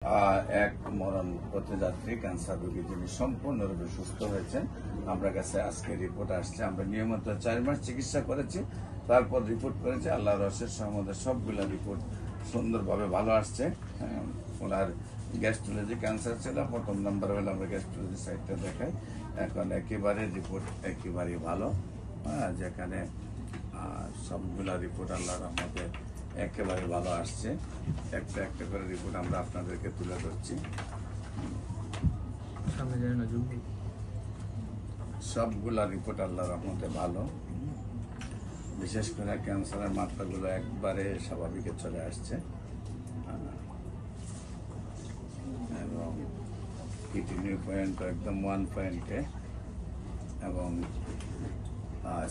এক মরণ পথযাত্রী ক্যান্সার রোগী যিনি সম্পূর্ণরূপে সুস্থ হয়েছেন। আমরা কাছে আজকে রিপোর্ট আসছে। আমরা নিয়মিত 4 মাস চিকিৎসা করেছি, তারপর রিপোর্ট করেছি। আল্লাহর রহস্যের সহমতে সবগুলো রিপোর্ট সুন্দরভাবে ভালো আসছে। ওনার গ্যাস্ট্রোলজি ক্যান্সার ছিল, প্রথম নাম্বার হলে আমরা গ্যাস্ট্রোলজি সাইডটা দেখাই। এখন একেবারে রিপোর্ট একেবারেই ভালো, যেখানে সবগুলা রিপোর্ট আল্লাহর রহমতে একেবারে ভালো আসছে। একটা একটা করে রিপোর্ট আমরা আপনাদেরকে তুলে ধরছি। সবগুলা রিপোর্ট আল্লাহর রহমতে ভালো। বিশেষ করে ক্যান্সারের মাত্রাগুলো একবারে স্বাভাবিকে চলে আসছে এবং কিডনি পয়েন্ট একদম 1 পয়েন্টে এবং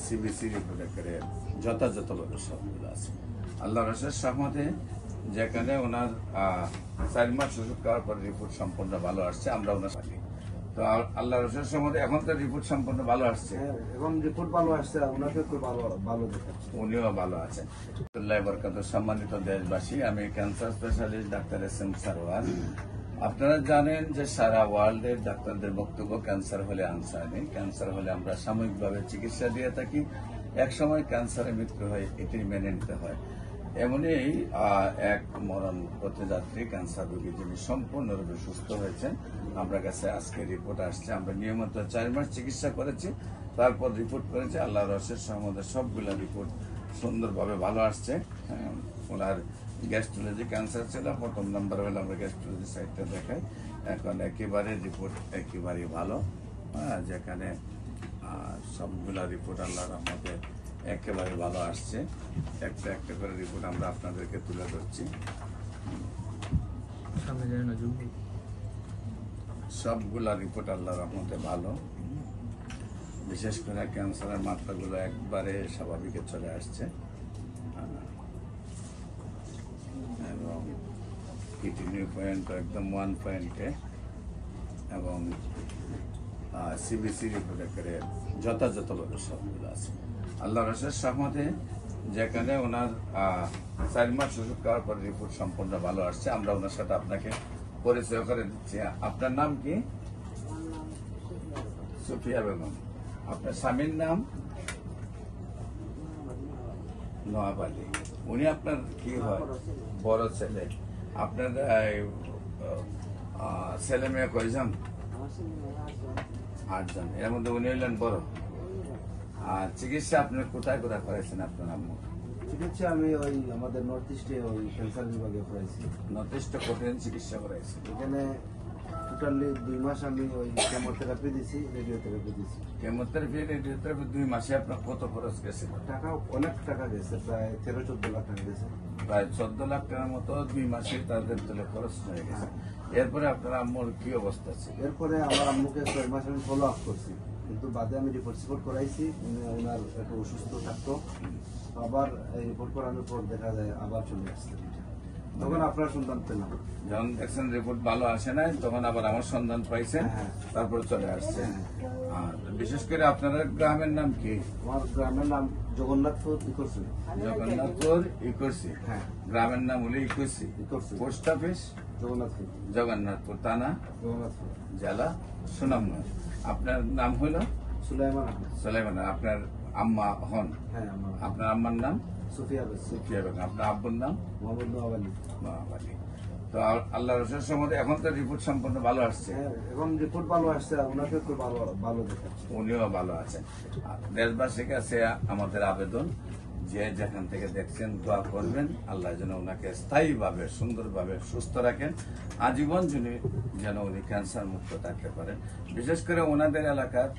সিবিসি রিপোর্ট করে যথাযথভাবে সবগুলো আছে আল্লাহ রহস্যের সহমতে। যেখানে ওনার 4 মাস ওষুধ খাওয়ার পর রিপোর্ট সম্পূর্ণ ভালো আসছে। আমরা ওনার সাথে তো আল্লাহ রহস্যের সহমতে এখন তো রিপোর্ট সম্পূর্ণ ভালো আসছে এবং রিপোর্ট ভালো আসছে, ওনাকে খুব ভালো দেখাচ্ছে, উনিও ভালো আছেন। সম্মানিত দেশবাসী, আমি cancer specialist doctor SM Sarwar. আপনারা জানেন যে সারা ওয়ার্ল্ডের ডাক্তারদের বক্তব্য ক্যান্সার হলে আনসার নেই। ক্যান্সার হলে আমরা সাময়িকভাবে চিকিৎসা দিয়ে থাকি, এক সময় ক্যান্সারে মৃত্যু হয়, এটি মেনে নিতে হয়। এমনই এক মরণ পথযাত্রী ক্যান্সার রোগী যিনি সম্পূর্ণরূপে সুস্থ হয়েছেন। আমরা কাছে আজকে রিপোর্ট আসছে। আমরা নিয়মিত 4 মাস চিকিৎসা করেছি, তারপর রিপোর্ট করেছি। আল্লাহর রহস্যের সহমতে সবগুলো রিপোর্ট সুন্দরভাবে ভালো আসছে। ওনার গ্যাস্ট্রোলজি ক্যান্সার ছিল, প্রথম নাম্বার হলে আমরা গ্যাস্ট্রোলজি সাইডটা দেখাই। এখন একেবারে রিপোর্ট একেবারেই ভালো, যেখানে সবগুলা রিপোর্ট আল্লাহর রহমতে একেবারে ভালো আসছে। একটা একটা করে রিপোর্ট আমরা আপনাদেরকে তুলে ধরছি। সবগুলা রিপোর্ট আল্লাহর রহমতে ভালো। বিশেষ করে ক্যান্সারের মাত্রাগুলো একবারে স্বাভাবিকে চলে আসছে এবং কিডনি পয়েন্ট একদম 1 পয়েন্টে এবং সিবিসি রিপোর্ট করে যথাযথভাবে সবগুলো আছে আল্লাহ রহস্যের সহমতে। যেখানে ওনার 4 মাস ওষুধ খাওয়ার পর রিপোর্ট সম্পূর্ণ ভালো আসছে। আমরা ওনার সাথে আপনাকে পরিচয় করে দিচ্ছি। আপনার নাম কি? সুফিয়া বেগম। আপনার স্বামীর নাম? নওয়াব আলী। উনি আপনার কি হয়? বড় ছেলে। আপনার ছেলে মেয়ে কয়জন? 8 জন। এর মধ্যে উনি হইলেন বড়। আর চিকিৎসা আপনি কোথায় কোথায় করেছেন আপনার আম্মু? চিকিৎসা আমি ওই আমাদের নর্থ ইস্টে ওই ক্যান্সার বিভাগে করাইছি। নর্থ ইস্টে কঠিন চিকিৎসা করাইছি। এখানে টোটালি 2 মাস আমি ওই কেমোথেরাপি দিছি, রেডিওথেরাপি দিছি। কেমোথেরাপি রেডিওথেরাপি 2 মাসে আপনার কত খরচ গেছিল? টাকা অনেক টাকা গেছে, প্রায় 13-14 লাখ টাকা গেছে। প্রায় 14 লাখ টাকার মতো 2 মাসে তাদের তুলে খরচ হয়ে গেছে। এরপরে আপনার আম্মুর কি অবস্থা ছিল? এরপরে আমার আম্মুকে 6 মাস আমি ফলো আপ করছি, কিন্তু বাদে আমি রিপোর্ট করাইছি। ওনার একটু অসুস্থ থাকতো, আবার এই রিপোর্ট করানোর পর দেখা যায় আবার চলে আসছে। তখন আপনার সন্ধান পেলাম। যখন দেখছেন রিপোর্ট ভালো আসে নাই, তখন আবার আমার সন্ধান পাইছেন, তারপর চলে আসছে। আর বিশেষ করে আপনাদের গ্রামের নাম কি? আমার গ্রামের নাম জগন্নাথপুর ইকরসি। জগন্নাথপুর ইকরসি। হ্যাঁ, গ্রামের নাম হলো ইকরসি। Post office Jagannathpur. জগন্নাথপুর থানা, জগন্নাথপুর জেলা সুনামগঞ্জ। আপনার নাম হলো সুলাইমান আহমেদ। সুলাইমান। আপনার আম্মা হন? হ্যাঁ, আপনার আম্মার নাম সুফিয়া বেগম। সুফিয়া বেগম। আপনার আব্বুর নাম? মোহাম্মদ নওয়াব আলী। নওয়াব আলী। তো আল্লাহ রহস্যের সম্বন্ধে এখন তো রিপোর্ট সম্পূর্ণ ভালো আসছে। হ্যাঁ, এখন রিপোর্ট ভালো আসছে, ওনাকে খুব ভালো দেখাচ্ছে, উনিও ভালো আছেন। দেশবাসীর কাছে আমাদের আবেদন, যে যেখান থেকে দেখছেন দোয়া করবেন, আল্লাহ যেন ওনাকে স্থায়ীভাবে সুন্দরভাবে সুস্থ রাখেন, আজীবন যেন উনি ক্যান্সার মুক্ত থাকতে পারেন। বিশেষ করে ওনাদের এলাকার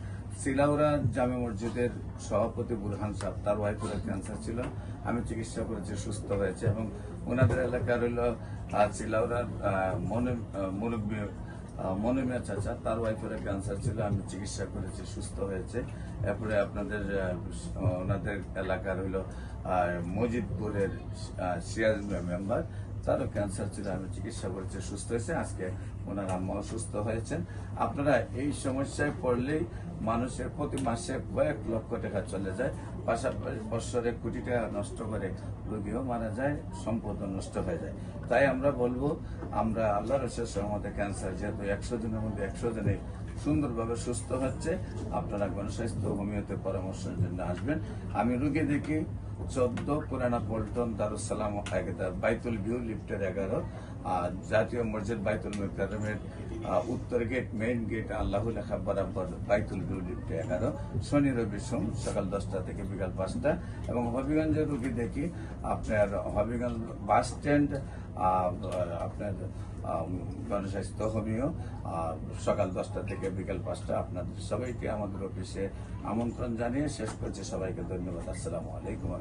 সিলাউরা জামে মসজিদের সভাপতি বুরহান সাহেব, তার ওয়াইফের ক্যান্সার ছিল, আমি চিকিৎসা করেছি, সুস্থ হয়েছে। এবং ওনাদের এলাকার হইল সিলাউরার মনিমিয়া চাচা, তার ওয়াইফের ক্যান্সার ছিল, আমি চিকিৎসা করেছি, সুস্থ হয়েছে। এরপরে আপনাদের ওনাদের এলাকার হইল মজিদপুরের সিরাজ মেম্বার, তারও ক্যান্সার ছিল, আমি চিকিৎসা করেছি, সুস্থ হয়েছে। আজকে ওনার আম্মাও সুস্থ হয়েছেন। আপনারা এই সমস্যায় পড়লেই মানুষের প্রতি মাসে কয়েক লক্ষ টাকা চলে যায়, পাশাপাশি বছরে কোটি টাকা নষ্ট করে রোগীও মারা যায়, সম্পদও নষ্ট হয়ে যায়। তাই আমরা বলবো, আমরা আল্লাহর রসের আমাদের ক্যান্সার যেহেতু 100 জনের মধ্যে 100 জনে সুন্দরভাবে সুস্থ হচ্ছে, আপনারা গণস্বাস্থ্য হোমিওতে পরামর্শের জন্য আসবেন। আমি রোগী দেখি 14 পুরানা পল্টন দারুসালাম বাইতুল ভিউ লিফটের 11, আর জাতীয় মসজিদ বাইতুল মুকাররমের উত্তর গেট মেইন গেট আল্লাহ লেখা বরাবর বাইতুল ভিউ লিফটে 11, শনি রবি সোম সকাল 10টা থেকে বিকাল 5টা। এবং হবিগঞ্জের রোগী দেখি আপনার হবিগঞ্জ বাস স্ট্যান্ড, আপনার গণস্বাস্থ্য হোমিও সকাল 10টা থেকে বিকাল 5টা। আপনাদের সবাইকে আমাদের অফিসে আমন্ত্রণ জানিয়ে শেষ করছি। সবাইকে ধন্যবাদ। আসসালামু আলাইকুম।